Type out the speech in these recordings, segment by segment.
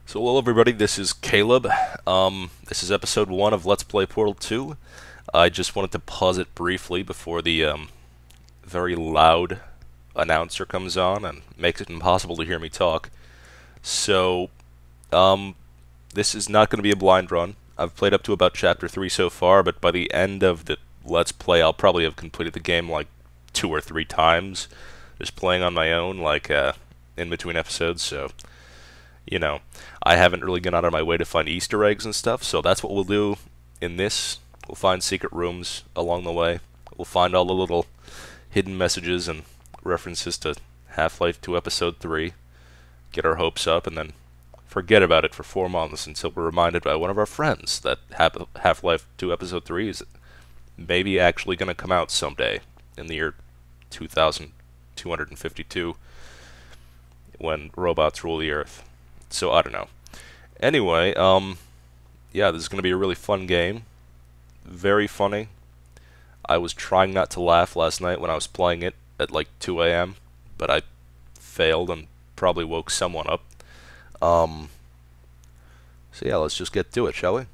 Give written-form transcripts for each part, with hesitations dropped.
So hello everybody, this is Caleb. This is episode 1 of Let's Play Portal 2. I just wanted to pause it briefly before the very loud announcer comes on and makes it impossible to hear me talk. So, this is not going to be a blind run. I've played up to about Chapter 3 so far, but by the end of the Let's Play I'll probably have completed the game like 2 or 3 times, just playing on my own, like in between episodes, so... You know, I haven't really gone out of my way to find Easter eggs and stuff, so that's what we'll do in this. We'll find secret rooms along the way. We'll find all the little hidden messages and references to Half-Life 2 Episode 3, get our hopes up, and then forget about it for 4 months until we're reminded by one of our friends that Half-Life 2 Episode 3 is maybe actually going to come out someday in the year 2252 when robots rule the Earth. So, I don't know. Anyway, yeah, this is going to be a really fun game. Very funny. I was trying not to laugh last night when I was playing it at like 2 a.m., but I failed and probably woke someone up. So yeah, let's just get to it, shall we?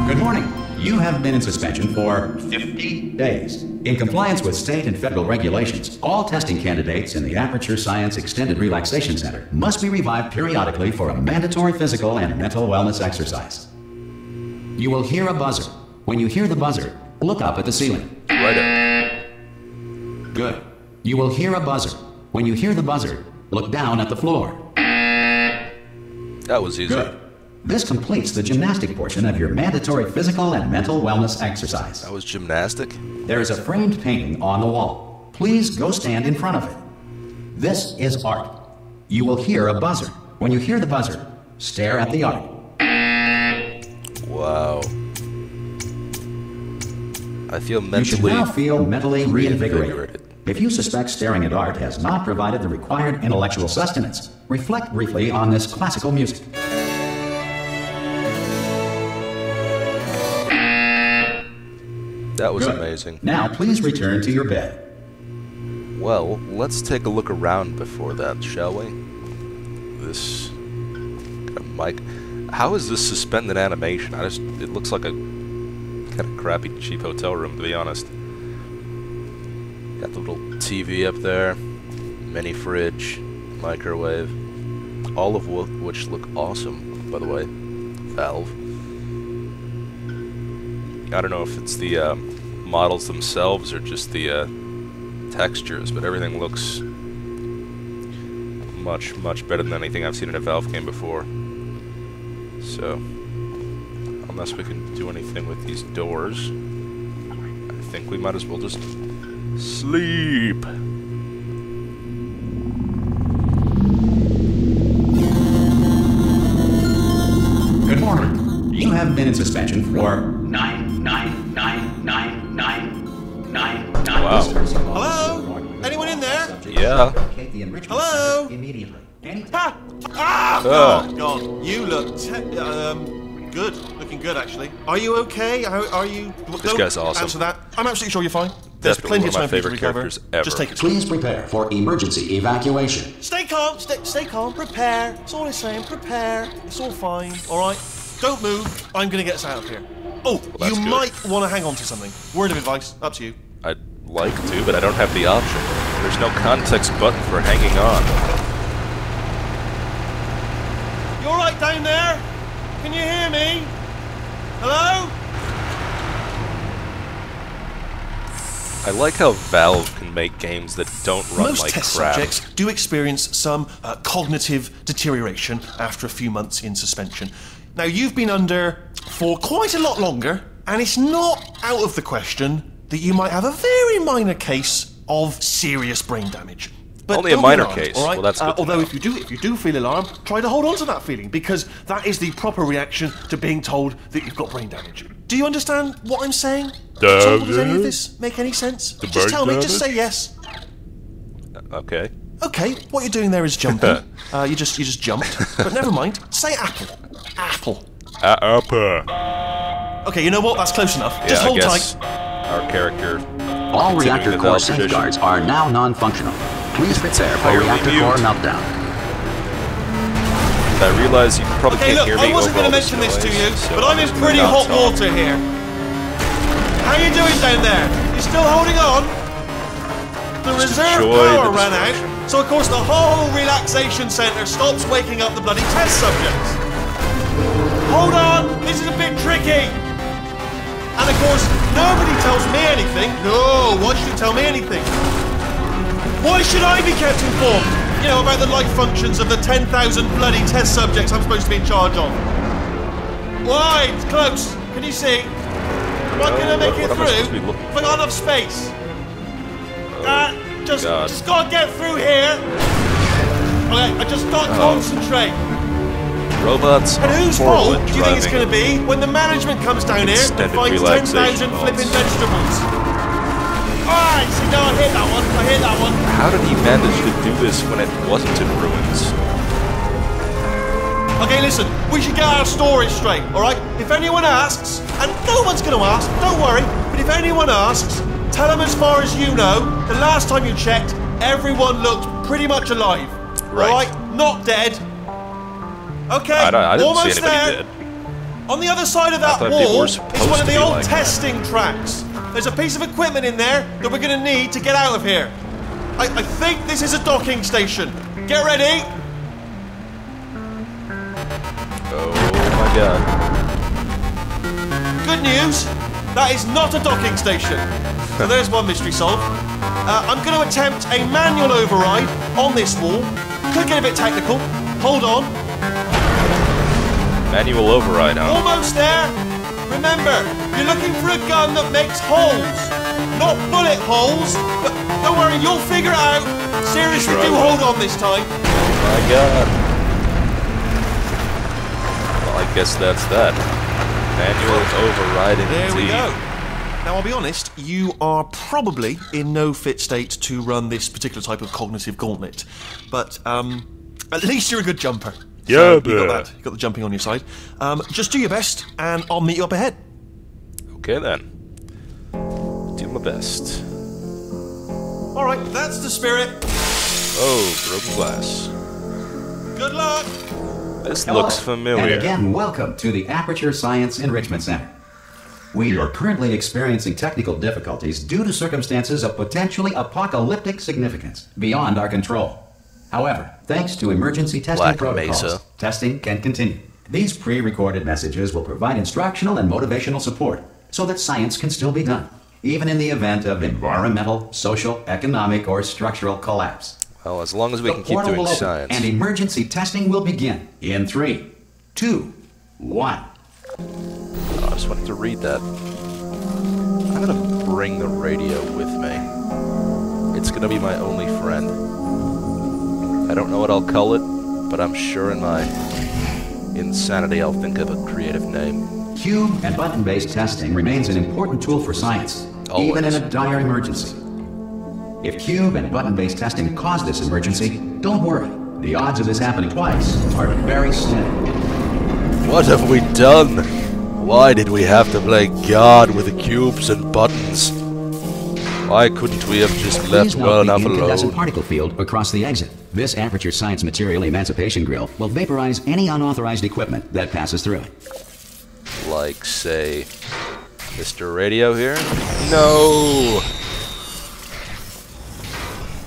Good morning. You have been in suspension for 50 days. In compliance with state and federal regulations, all testing candidates in the Aperture Science Extended Relaxation Center must be revived periodically for a mandatory physical and mental wellness exercise. You will hear a buzzer. When you hear the buzzer, look up at the ceiling. Right. Good. You will hear a buzzer. When you hear the buzzer, look down at the floor. That was easy. Good. This completes the gymnastic portion of your mandatory physical and mental wellness exercise. That was gymnastic? There is a framed painting on the wall. Please go stand in front of it. This is art. You will hear a buzzer. When you hear the buzzer, stare at the art. Wow. I feel mentally... You should now feel mentally reinvigorated. If you suspect staring at art has not provided the required intellectual sustenance, reflect briefly on this classical music. That was Good. Amazing. Now please return to your bed. Well, let's take a look around before that, shall we? This... mic... How is this suspended animation? It looks like a kind of crappy, cheap hotel room, to be honest. Got the little TV up there, mini fridge, microwave, all of which look awesome, by the way. Valve. I don't know if it's the models themselves or just the textures, but everything looks much, much better than anything I've seen in a Valve game before. So, unless we can do anything with these doors, I think we might as well just sleep. Good morning. You have been in suspension for 9. Wow. Hello? Anyone in there? Yeah. Hello? Immediately. Ah! Ah! God. You look good. Looking good, actually. Are you okay? Are you... This guy's awesome. Answer that. I'm absolutely sure you're fine. There's Definitely plenty of one of my time for you to favorite recover. characters ever. Just take it. Please prepare for emergency evacuation. Stay calm. Stay calm. Prepare. That's all I'm saying. Prepare. It's all fine. All right? Don't move. I'm going to get us out of here. Oh, Well, you that's good. might want to hang on to something. Word of advice. Up to you. I'd like to, but I don't have the option. There's no context button for hanging on. You all right down there? Can you hear me? Hello? I like how Valve can make games that don't run Most like test crap. subjects do experience some cognitive deterioration after a few months in suspension. Now, you've been under for quite a lot longer, and it's not out of the question that you might have a very minor case of serious brain damage. But Only a don't be minor alarmed, case. all right? Well, that's good to although know. if you do feel alarmed, try to hold on to that feeling, because that is the proper reaction to being told that you've got brain damage. Do you understand what I'm saying? Does any of this make any sense? Just tell me. Just say yes. Okay. Okay, what you're doing there is jumping. You just jumped. But never mind. Say apple. Apple. Upper. Okay, you know what? That's close enough. Just Yeah, I hold guess tight. our character... All continuing reactor the core Valve tradition. safeguards are now non-functional. Please prepare for Entirely reactor mute. core meltdown. I realize you probably Okay, can't look, hear I me wasn't over going all to this mention this to you, noise, so but I'm in just pretty gonna not hot talk. water here. How you doing down there? You still holding on? The Just reserve enjoy power the ran out, distraction. so of course the whole relaxation centre stops waking up the bloody test subjects. Hold on, this is a bit tricky. And of course, nobody tells me anything. No, why should you tell me anything? Why should I be kept informed? You know, about the life functions of the 10,000 bloody test subjects I'm supposed to be in charge of. Why? It's close. Can you see? Am I going to make it what am I supposed to be through? looking Have I got enough space? Just God. gotta get through here. Okay, I just gotta concentrate. Robots And are whose horrible fault at do you think it's driving. going to be when the management comes down here and Extended finds relaxation 10,000 flipping modes. vegetables? Alright, see, no, I hit that one. I hit that one. How did he manage to do this when it wasn't in ruins? Okay, listen, we should get our story straight, alright? If anyone asks, and no one's going to ask, don't worry, but if anyone asks, tell them as far as you know, the last time you checked, everyone looked pretty much alive. Right. Alright? Not dead. Okay, I didn't almost see anybody there. dead. On the other side of that thought people wall were is supposed one of to the be old like that. testing tracks. There's a piece of equipment in there that we're going to need to get out of here. I think this is a docking station. Get ready. Oh my god. Good news, that is not a docking station. So there's one mystery solved. I'm going to attempt a manual override on this wall. Could get a bit technical. Hold on. Manual override, huh? Almost there. Remember, you're looking for a gun that makes holes. Not bullet holes. But don't worry, you'll figure it out. Seriously, Sure I do will. hold on this time. Oh my god. Well, I guess that's that. Manual override There we indeed. go. Now, I'll be honest, you are probably in no fit state to run this particular type of cognitive gauntlet. But, at least you're a good jumper. Yeah, So you bruh. got that. You got the jumping on your side. Just do your best, and I'll meet you up ahead. Okay then. Do my best. All right, that's the spirit. Oh, broken glass. Good luck. This Hello, looks familiar. And again, welcome to the Aperture Science Enrichment Center. We are currently experiencing technical difficulties due to circumstances of potentially apocalyptic significance beyond our control. However, thanks to emergency testing Black protocols, Mesa. testing can continue. These pre-recorded messages will provide instructional and motivational support so that science can still be done, even in the event of environmental, social, economic, or structural collapse. Well, as long as we The can keep portal doing will open, science. and emergency testing will begin in 3, 2, 1. Oh, I just wanted to read that. I'm gonna bring the radio with me. It's gonna be my only friend. I don't know what I'll call it, but I'm sure in my insanity I'll think of a creative name. Cube and button-based testing remains an important tool for science, even in Always. a dire emergency. If cube and button-based testing caused this emergency, don't worry. The odds of this happening twice are very slim. What have we done? Why did we have to play God with the cubes and buttons? Why couldn't we have just left Please well note enough the incandescent alone? particle field across the exit. This Aperture Science Material Emancipation Grill will vaporize any unauthorized equipment that passes through it. Like, say, Mr. Radio here? No!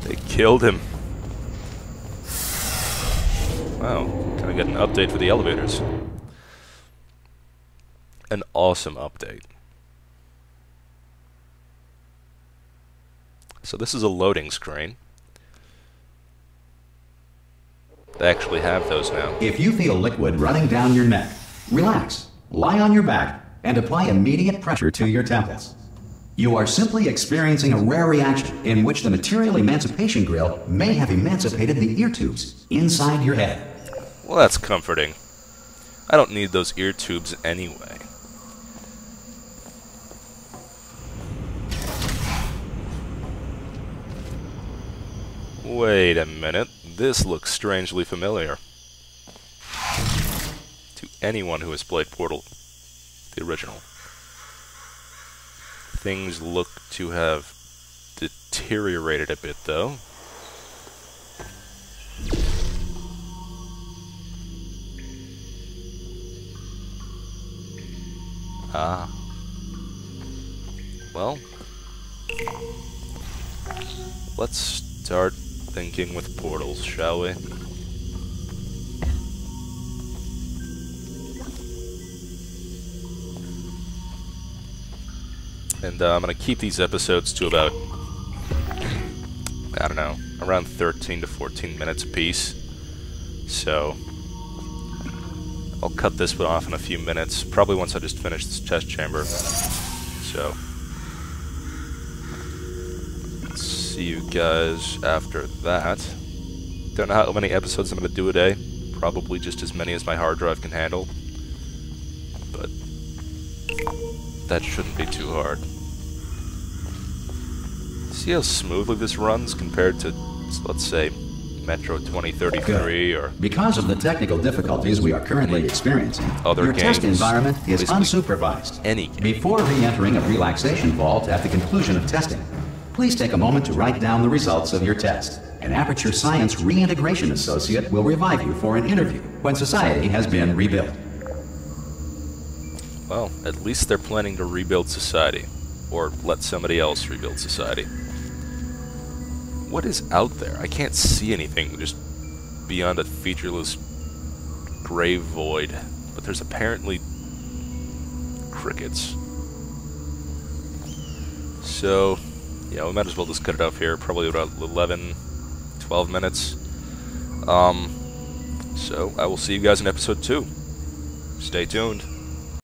They killed him. Wow, can I get an update for the elevators? An awesome update. So this is a loading screen. They actually have those now. If you feel liquid running down your neck, relax, lie on your back, and apply immediate pressure to your temples. You are simply experiencing a rare reaction in which the Material Emancipation Grill may have emancipated the ear tubes inside your head. Well, that's comforting. I don't need those ear tubes anyway. Wait a minute. This looks strangely familiar. To anyone who has played Portal, the original. Things look to have deteriorated a bit, though. Ah. Well, let's start thinking with portals, shall we? And I'm going to keep these episodes to about, I don't know, around 13 to 14 minutes apiece. So, I'll cut this one off in a few minutes, probably once I just finish this test chamber. So, see you guys after that. Don't know how many episodes I'm going to do a day. Probably just as many as my hard drive can handle. But that shouldn't be too hard. See how smoothly this runs compared to, let's say, Metro 2033 Good. or... Because of the technical difficulties we are currently experiencing, Other your test games. environment is Basically unsupervised. any game. Before re-entering a relaxation vault at the conclusion of testing, please take a moment to write down the results of your test. An Aperture Science Reintegration Associate will revive you for an interview when society has been rebuilt. Well, at least they're planning to rebuild society. Or let somebody else rebuild society. What is out there? I can't see anything just beyond a featureless gray void. But there's apparently crickets. So, yeah, we might as well just cut it off here. Probably about 11, 12 minutes. So, I will see you guys in episode 2. Stay tuned.